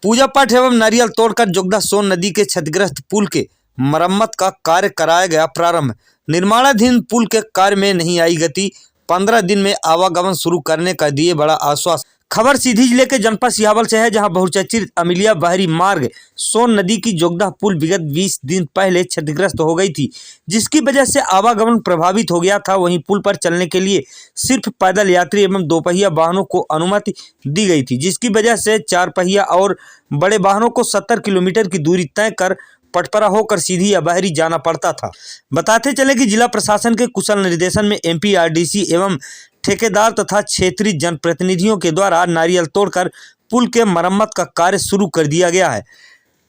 पूजा पाठ एवं नारियल तोड़कर जोगदा सोन नदी के क्षतिग्रस्त पुल के मरम्मत का कार्य कराया गया प्रारंभ। निर्माणाधीन पुल के कार्य में नहीं आई गति, 15 दिन में आवागमन शुरू करने का दिए बड़ा आश्वासन। खबर सीधी जिले के जनपद सिहावल से है, जहां बहुचर्चित अमिलिया बहरी मार्ग सोन नदी की जोगदा पुल विगत 20 दिन पहले क्षतिग्रस्त हो गई थी, जिसकी वजह से आवागमन प्रभावित हो गया था। वहीं पुल पर चलने के लिए सिर्फ पैदल यात्री एवं दोपहिया वाहनों को अनुमति दी गई थी, जिसकी वजह से 4 पहिया और बड़े वाहनों को 70 किलोमीटर की दूरी तय कर पटपरा होकर सीधी या बहरी जाना पड़ता था। बताते चले कि जिला प्रशासन के कुशल निर्देशन में एमपीआरडीसी एवं ठेकेदार तथा क्षेत्रीय जनप्रतिनिधियों के द्वारा नारियल तोड़कर पुल के मरम्मत का कार्य शुरू कर दिया गया है।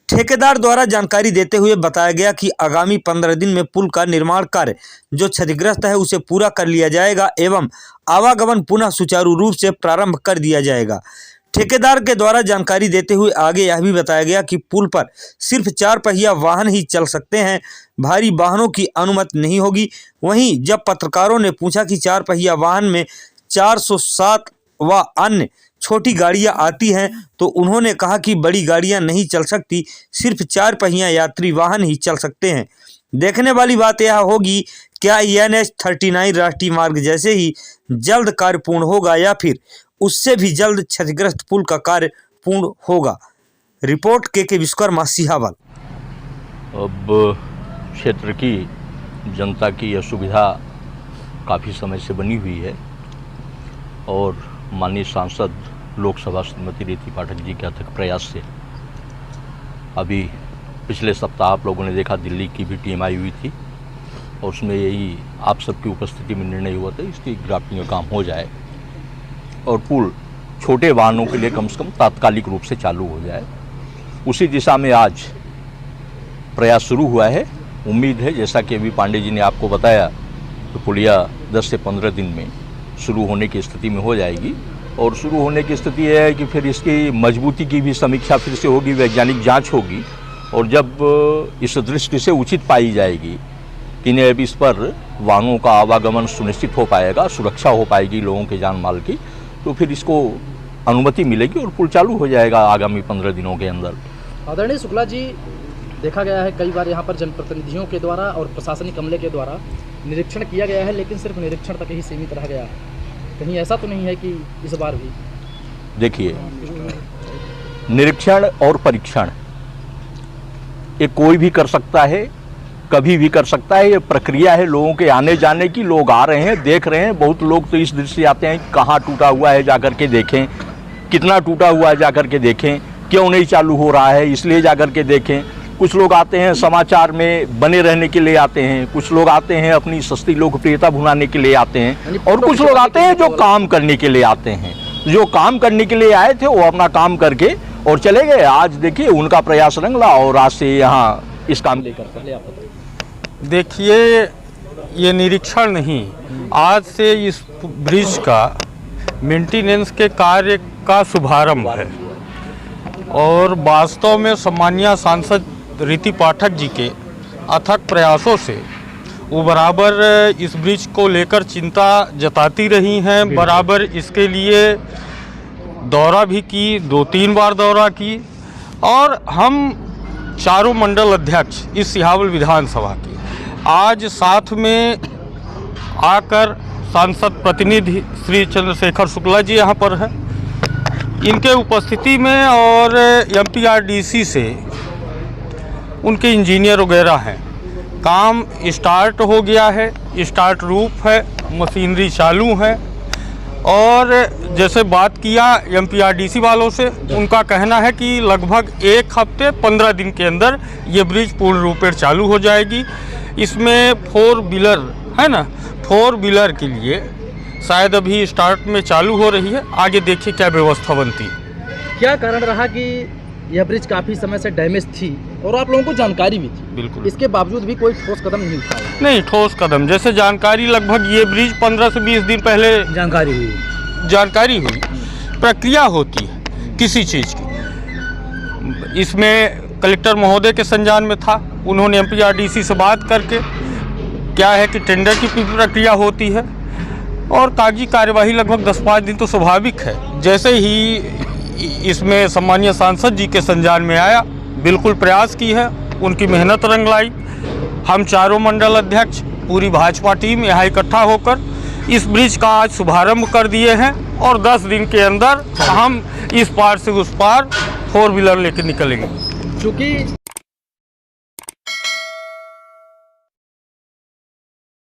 ठेकेदार द्वारा जानकारी देते हुए बताया गया कि आगामी 15 दिन में पुल का निर्माण कार्य जो क्षतिग्रस्त है उसे पूरा कर लिया जाएगा एवं आवागमन पुनः सुचारू रूप से प्रारंभ कर दिया जाएगा। ठेकेदार के द्वारा जानकारी देते हुए आगे यह भी बताया गया कि पुल पर सिर्फ 4 पहिया वाहन ही चल सकते हैं, भारी वाहनों की अनुमति नहीं होगी। वहीं जब पत्रकारों ने पूछा कि 4 पहिया वाहन में 407 व अन्य छोटी गाड़ियां आती हैं, तो उन्होंने कहा कि बड़ी गाड़ियां नहीं चल सकती, सिर्फ 4 पहिया यात्री वाहन ही चल सकते हैं। देखने वाली बात यह होगी क्या NH 39 राष्ट्रीय मार्ग जैसे ही जल्द कार्य पूर्ण होगा या फिर उससे भी जल्द क्षतिग्रस्त पुल का कार्य पूर्ण होगा। रिपोर्ट के विश्वकर्मा सिहावल। अब क्षेत्र की जनता की असुविधा काफ़ी समय से बनी हुई है और माननीय सांसद लोकसभा श्रीमती रीति पाठक जी के अथक प्रयास से अभी पिछले सप्ताह आप लोगों ने देखा दिल्ली की भी टीम आई हुई थी और उसमें यही आप सबकी उपस्थिति में निर्णय हुआ था इसकी ग्राफ्टिंग का काम हो जाए और पुल छोटे वाहनों के लिए कम से कम तात्कालिक रूप से चालू हो जाए। उसी दिशा में आज प्रयास शुरू हुआ है। उम्मीद है जैसा कि अभी पांडे जी ने आपको बताया तो पुलिया 10 से 15 दिन में शुरू होने की स्थिति में हो जाएगी और शुरू होने की स्थिति यह है कि फिर इसकी मजबूती की भी समीक्षा फिर से होगी, वैज्ञानिक जांच होगी और जब इस दृष्टि से उचित पाई जाएगी कि अब इस पर वाहनों का आवागमन सुनिश्चित हो पाएगा, सुरक्षा हो पाएगी लोगों के जान माल की, तो फिर इसको अनुमति मिलेगी और पुल चालू हो जाएगा आगामी 15 दिनों के अंदर। आदरणीय शुक्ला जी, देखा गया है कई बार यहाँ पर जनप्रतिनिधियों के द्वारा और प्रशासनिक अमले के द्वारा निरीक्षण किया गया है, लेकिन सिर्फ निरीक्षण तक ही सीमित रह गया है। कहीं ऐसा तो नहीं है कि इस बार भी? देखिए, निरीक्षण और परीक्षण ये कोई भी कर सकता है, कभी भी कर सकता है। ये प्रक्रिया है लोगों के आने जाने की। लोग आ रहे हैं, देख रहे हैं। बहुत लोग तो इस दृष्टि से आते हैं कहाँ टूटा हुआ है जाकर के देखें, कितना टूटा हुआ है जाकर के देखें, क्यों नहीं चालू हो रहा है इसलिए जाकर के देखें। कुछ लोग आते हैं समाचार में बने रहने के लिए आते हैं, कुछ लोग आते हैं अपनी सस्ती लोकप्रियता भुनाने के लिए आते हैं और कुछ लोग आते हैं जो काम करने के लिए आते हैं। जो काम करने के लिए आए थे वो अपना काम करके और चले गए। आज देखिए उनका प्रयास रंगला और आज से यहाँ इस काम लेकर पहले आप बताइए। देखिए, ये निरीक्षण नहीं, आज से इस ब्रिज का मेंटेनेंस के कार्य का शुभारंभ है और वास्तव में सम्मानीय सांसद रीति पाठक जी के अथक प्रयासों से वो बराबर इस ब्रिज को लेकर चिंता जताती रही हैं। बराबर इसके लिए दौरा भी की, 2-3 बार दौरा की और हम चारों मंडल अध्यक्ष इस सिहावल विधानसभा के आज साथ में आकर सांसद प्रतिनिधि श्री चंद्रशेखर शुक्ला जी यहाँ पर हैं, इनके उपस्थिति में और एमपीआरडीसी से उनके इंजीनियर वगैरह हैं। काम स्टार्ट हो गया है, स्टार्ट रूप है, मशीनरी चालू है और जैसे बात किया एमपीआरडीसी वालों से, उनका कहना है कि लगभग 1 हफ्ते 15 दिन के अंदर ये ब्रिज पूर्ण रूप से चालू हो जाएगी। इसमें 4 व्हीलर है ना, 4 व्हीलर के लिए शायद अभी स्टार्ट में चालू हो रही है, आगे देखिए क्या व्यवस्था बनती है। क्या कारण रहा कि यह ब्रिज काफ़ी समय से डैमेज थी और आप लोगों को जानकारी भी थी? बिल्कुल, इसके बावजूद भी कोई ठोस कदम नहीं उठाया? नहीं, ठोस कदम जैसे जानकारी लगभग ये ब्रिज 15 से 20 दिन पहले जानकारी हुई। प्रक्रिया होती है किसी चीज़ की, इसमें कलेक्टर महोदय के संज्ञान में था, उन्होंने एमपीआरडीसी से बात करके क्या है कि टेंडर की प्रक्रिया होती है और कागजी कार्यवाही लगभग 10-5 दिन तो स्वाभाविक है। जैसे ही इसमें सम्मानीय सांसद जी के संज्ञान में आया, बिल्कुल प्रयास की है, उनकी मेहनत रंग लाई। हम चारों मंडल अध्यक्ष, पूरी भाजपा टीम यहाँ इकट्ठा होकर इस ब्रिज का आज शुभारंभ कर दिए हैं और 10 दिन के अंदर हम इस पार से उस पार 4 व्हीलर लेकर निकलेंगे। चूँकि